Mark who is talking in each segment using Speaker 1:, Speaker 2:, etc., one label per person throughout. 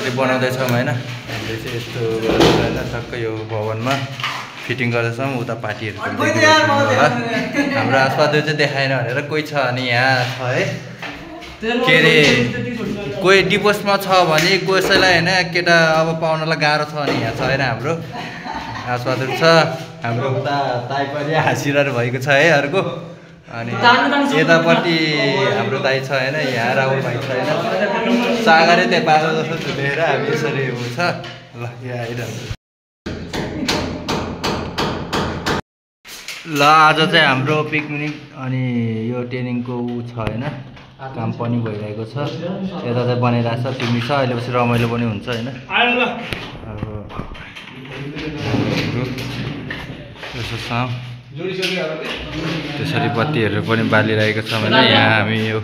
Speaker 1: अहिले बनाउँदैछौँ होइन। हामीले चाहिँ यस्तो गरेर होइन टक्कै यो भवनमा फिटिङ गर्दैछौँ। उता पार्टीहरू पनि देखिरहेको होला। हाम्रो आसपासहरू चाहिँ देखाएन भनेर कोही छ अनि यहाँ छ है के अरे कोही डिपोस्टमा छ भने कसैलाई होइन केटा अब पाउनलाई गाह्रो छ भने यहाँ छैन हाम्रो आसपासहरू छ। हाम्रो उता ताइपरि हाँसिरहेर भएको छ है अर्को। अनि यतापट्टि हाम्रो दाइ छ होइन यहाँ राहुल भाइ छ होइन। सागरै त्यहाँ पाएको जस्तो झुलेर हामी यसरी हुन्छ ल यहाँ आइरहन्छ। ल आज चाहिँ हाम्रो पिकनिक अनि यो ट्रेनिङको ऊ छ होइन काम पनि भइरहेको छ। यता चाहिँ बनाइरहेको छ पिकनिक छ अहिले पछि रमाइलो पनि हुन्छ होइन। अब यसो छ त्यसरी बत्तीहरू पनि बालिरहेको छ होइन। यहाँ हामी यो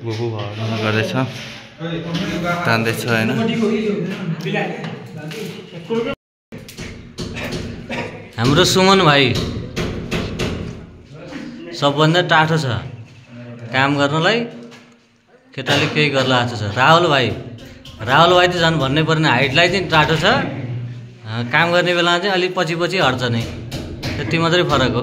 Speaker 1: बुबु भर्न गर्दैछ तान्दैछ होइन।
Speaker 2: हाम्रो सुमन भाइ सबभन्दा टाठो छ काम गर्नलाई। केटाले केही गर्ला जस्तो छ। राहुल भाइ त झन् भन्नै पर्ने हाइटलाई चाहिँ टाठो छ। काम गर्ने बेलामा चाहिँ अलिक पछि पछि हट्छ नै त्यति मात्रै फरक हो।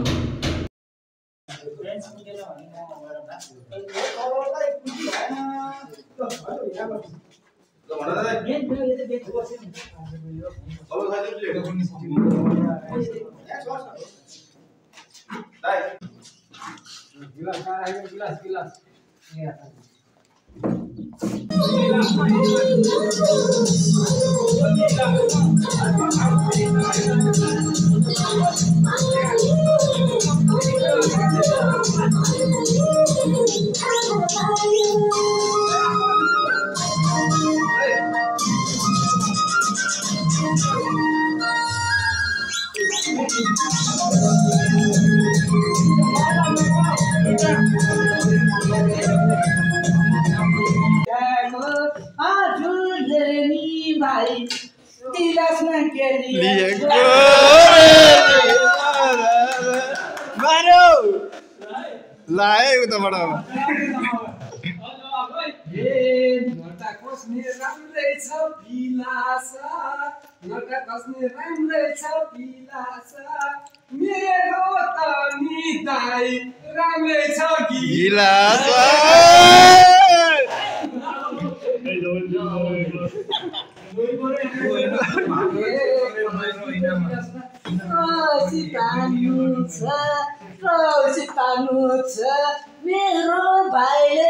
Speaker 3: मेरो भाइले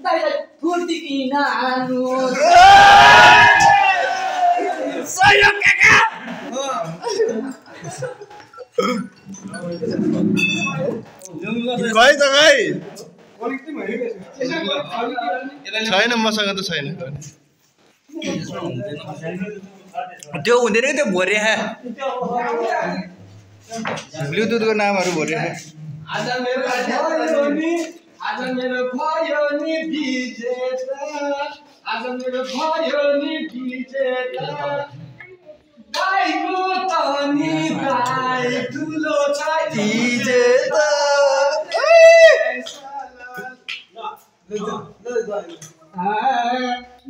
Speaker 3: दाइलाई फुर्ती किन आनु
Speaker 1: खै त खै छैन मसँग त छैन त्यो हुँदैन त्यो भोरे ब्लुटुथको नामहरू भोरे
Speaker 3: आज मेरो भयो नि विजेता दाइको त नि दाइ ठुलो छ विजेता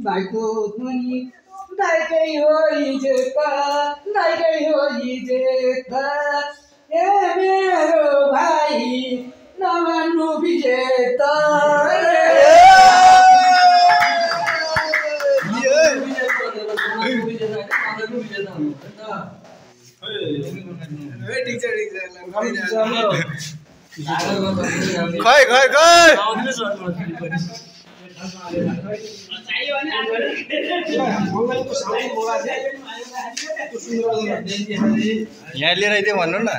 Speaker 3: दाइको ध्वनि दाइकै हो विजेता ए मेरो भाइ नमान्नु विजेता
Speaker 1: खै यहाँ लिएर आइदियो भन्नु न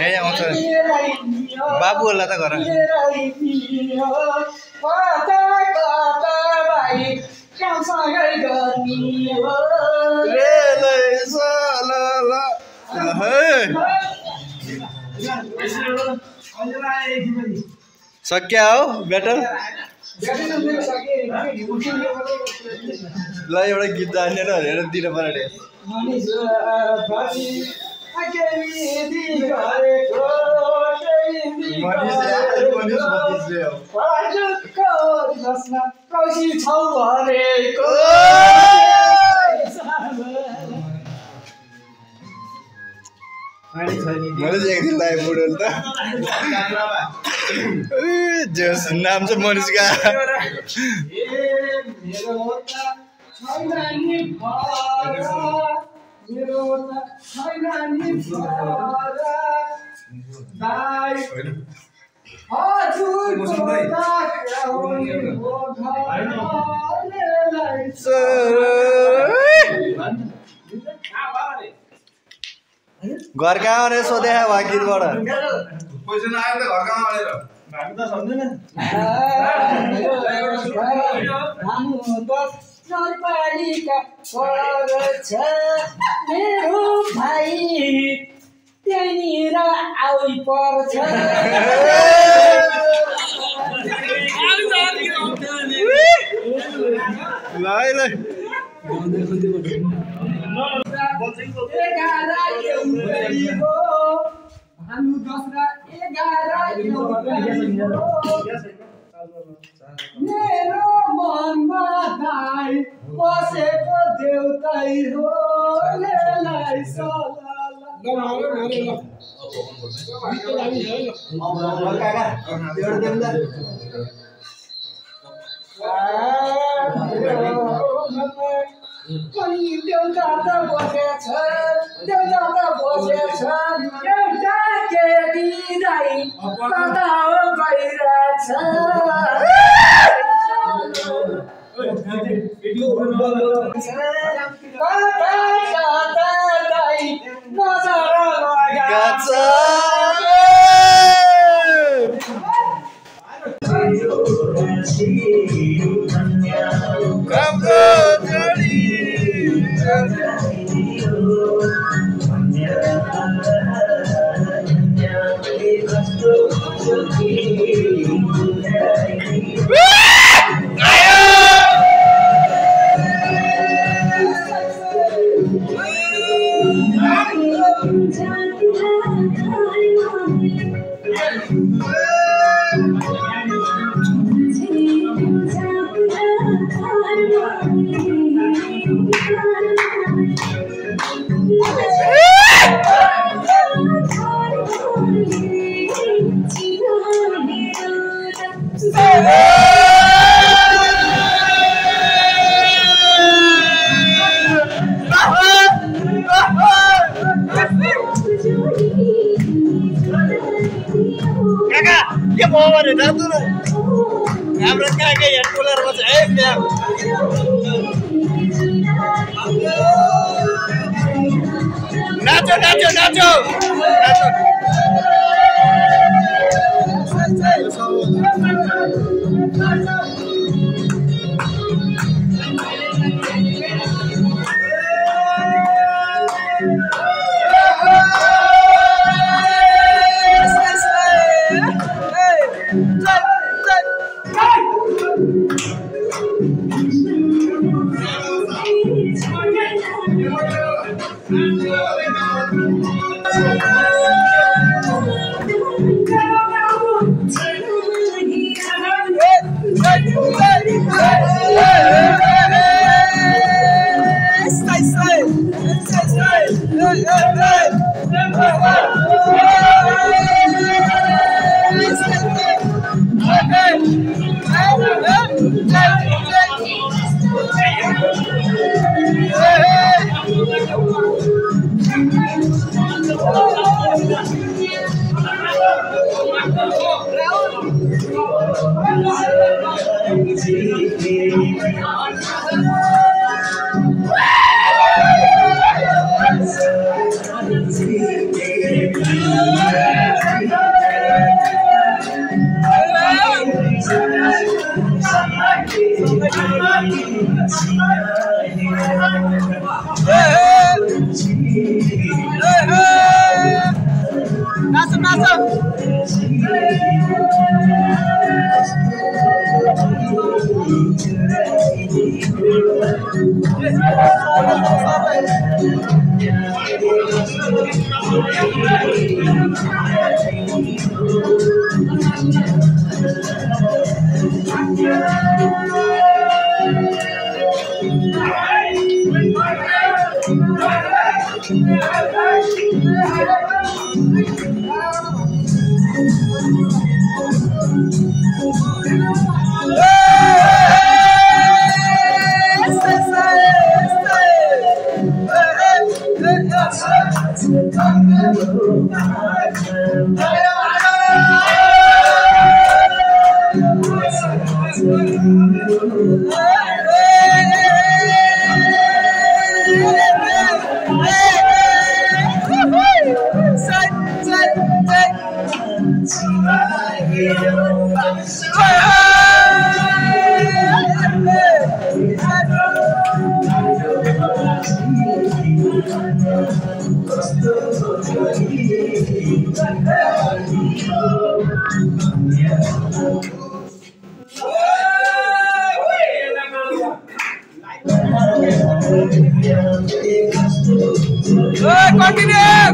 Speaker 1: यहाँ आउँछ बाबु होला त घर सक्या हो ब्याटर ल एउटा गीत जानेर हेरेर दिन पर्यो
Speaker 3: कौशी छौ भनेको
Speaker 1: मैले चाहिँ एकदिन लाइभ बुढो त जस नाम चाहिँ मनिषका घर कहाँ आउने सोधे भागीरबाट
Speaker 4: पैसा आयो त घर कहाँ आएर भाग त सम्झेन
Speaker 3: नगरपालिका पर्छ मेरो भाइ त्यहीँनिर आइ पर्छ मेरो मनमा दाइ बसेको देउतै हो पनि देउता त बसेछ एउटा केटी दाइ कता हो गइरहेछ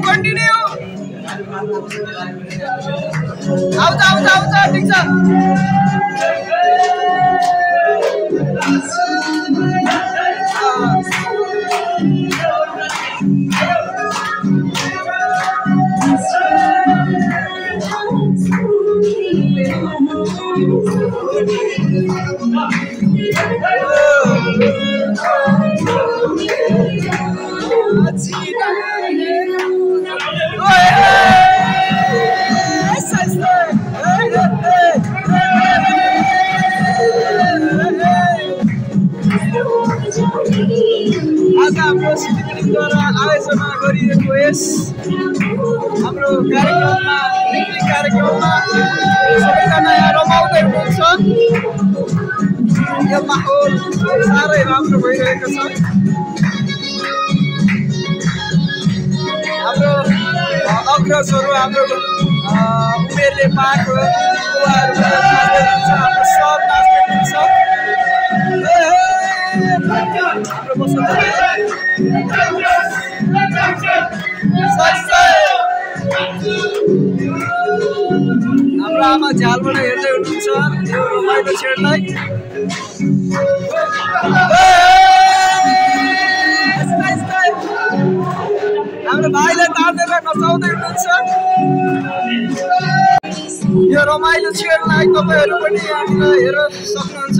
Speaker 3: कन्टिन्यू आउँछ ठिक छ आज हाम्रो सिटिङद्वारा आयोजना गरिएको यस हाम्रो कार्यक्रममा सबैजना यहाँ रमाउँदै हुनुहुन्छ यो माहौल साह्रै राम्रो भइरहेको छ हाम्रो अग्रजहरू हाम्रो उमेरले पाएको उहाँहरू हाम्रो सर नाच्दै हुनुहुन्छ हाम्रो आमा झ्यालबाट हेर्दै हुनुहुन्छ यो रमाइलो छेडलाई हाम्रो भाइलाई तानेर नचाउँदै हुनुहुन्छ यो रमाइलो छेडलाई तपाईँहरू पनि यहाँनिर हेर्न सक्नुहुन्छ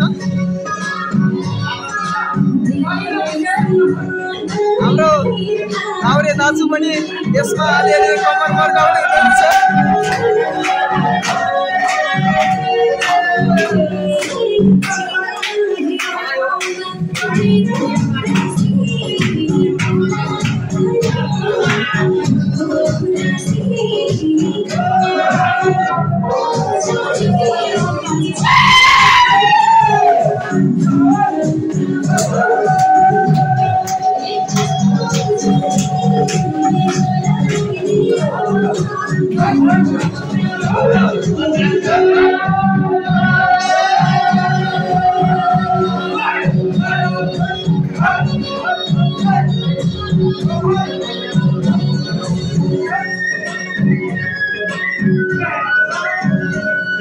Speaker 3: हाम्रो आउने दाजु पनि यसमा अलिअलि कम्मर मर्काउँदै हुनुहुन्छ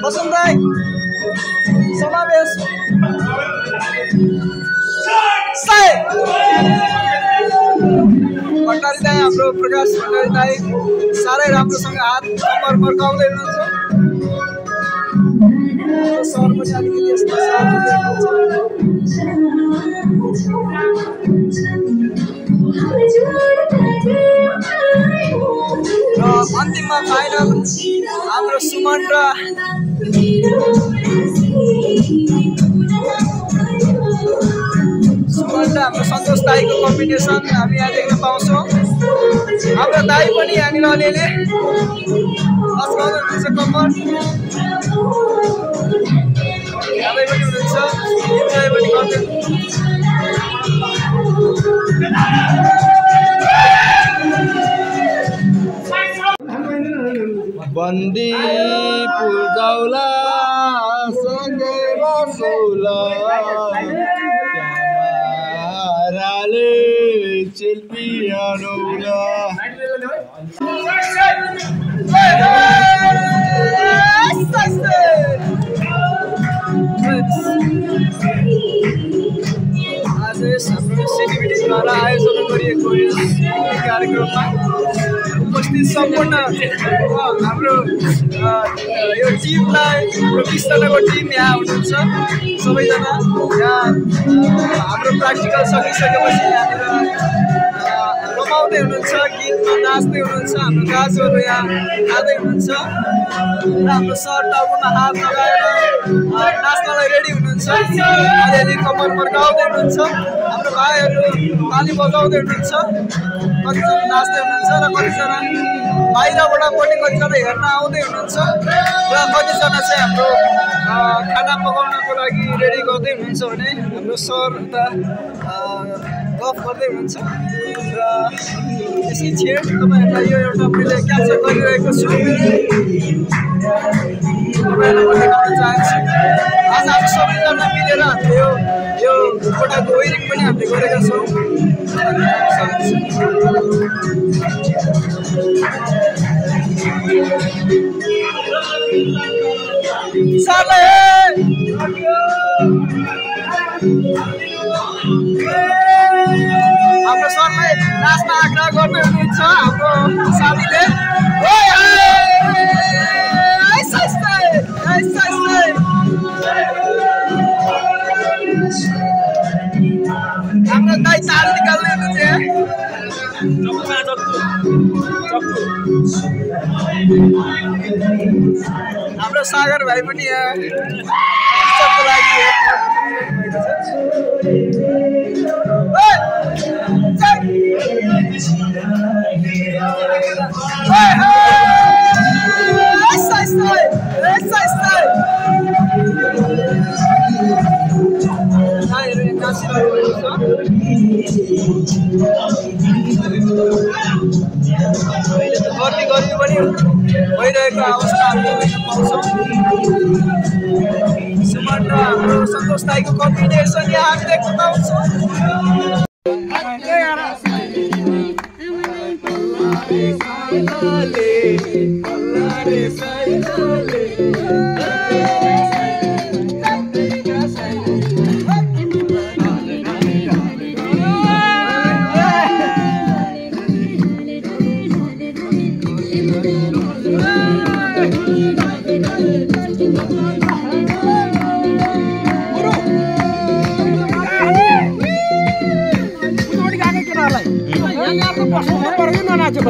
Speaker 3: बसन्तराई समावेश भण्डारी दाई हाम्रो प्रकाश भण्डारी दाई साह्रै राम्रोसँग हात कम्मर मर्काउँदै हुनुहुन्छ सर पनि अलिकति यसमा साथ र अन्तिममा फाइनल हाम्रो सुमन र हाम्रो सन्तोष दाईको कम्बिनेसन हामी यहाँ देख्न पाउँछौँ हाम्रो दाई पनि यहाँनिर अलिअलि अस्काउँदै हुनुहुन्छ कम्मर दाई पनि हुनुहुन्छ दाई पनि गर्दै
Speaker 4: बन्दीपुर दौला सँगै रसौला क्यामाराले चिल्पिहालौला आज हाम्रो सिटिभिटीद्वारा आयोजना गरिएको यस कार्यक्रममा उपस्थित सम्पूर्ण हाम्रो यो टिमलाई हाम्रो 20 जनाको टिम यहाँ हुनुहुन्छ सबैजना यहाँ हाम्रो प्र्याक्टिकल सकिसकेपछि यहाँनिर रमाउँदै हुनुहुन्छ गीतमा नाच्दै हुनुहुन्छ हाम्रो दाजुहरू यहाँ खाँदै हुनुहुन्छ र हाम्रो सर टाउकोमा हात लगाएर नाच्नलाई रेडी हुनुहुन्छ अलिअलि कम्मर मर्काउँदै हुनुहुन्छ हाम्रो भाइहरू ताली बजाउँदै हुनुहुन्छ कतिजना नाच्दै हुनुहुन्छ र कतिजना बाहिरबाट पनि कतिजना हेर्न आउँदै हुनुहुन्छ र कतिजना चाहिँ हाम्रो खाना पकाउनको लागि रेडी गर्दै हुनुहुन्छ भने हाम्रो सर उता गफ गर्दै हुनुहुन्छ र यसै छेड तपाईँहरूलाई यो एउटा मैले क्याप्चर गरिरहेको छु तपाईँहरूलाई म देखाउन चाहन्छु आज हामी सबैजना मिलेर हामीले यो कोठाको वेयरिङ पनि हामीले गरेका छौँ हाम्रो सरलाई नाच्न आग्रह गर्दै हुनुहुन्छ हाम्रो साथीले हाम्रो दाइ ताल निकाल्दै हुनुहुन्छ हाम्रो सागर भाइ पनि यहाँ सबको लागि गर्मी पनि भइरहेको अवस्था हामीले देख्न पाउँछौँ सुमन र हाम्रो सन्तोष दाइको कम्बिनेसन यहाँ हामी देख्न पाउँछौँ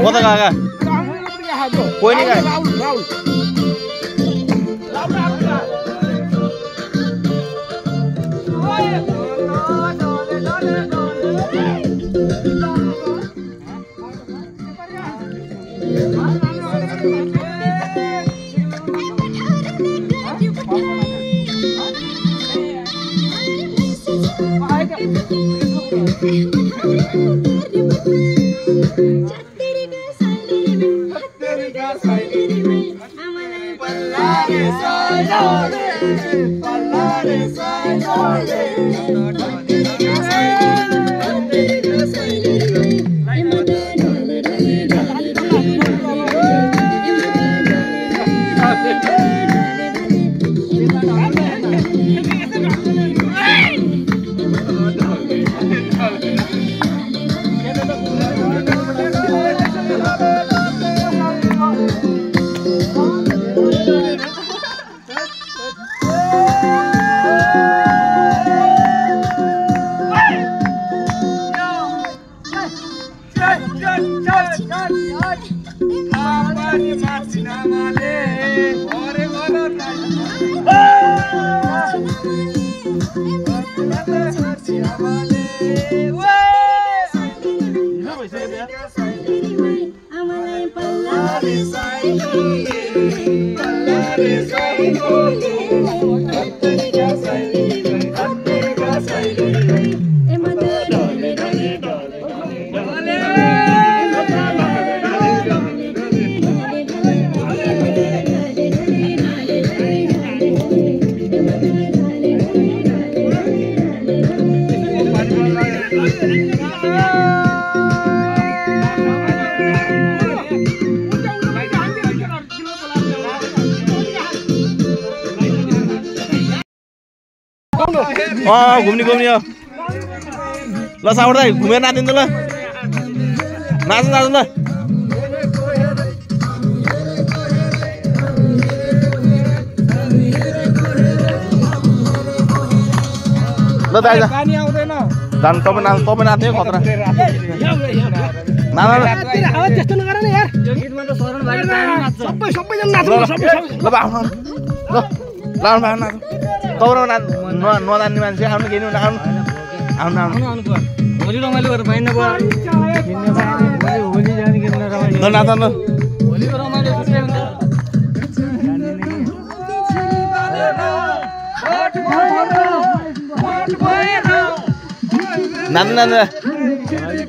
Speaker 5: कता गएका कोही नहीं गए घुम्ने घुम्ने हो ल साउड दाइ घुमेर नाचिन्छ ल नाच नाच ल ल दाइ
Speaker 3: पानी आउँदैन
Speaker 5: जान तपाईँ नाच्ने खतरा नाना
Speaker 3: त्यस्तो नगर न यार यो गीतमा त शरण भाइले नाच्छ सबैजना नाच्नु
Speaker 5: ल आउनु ल लाउनु भाइ नाच तपाईँ नजान्ने मान्छे आउनु के आउनु आउनु आउनु
Speaker 2: होली रमाइलो गरेर पाइन भयो होली जाने किन रमाइलो
Speaker 5: ल नाच ल
Speaker 2: होलीको रमाइलो छुट्टै हुन्छ
Speaker 5: नाच्नु नाच्नु
Speaker 3: Yeah.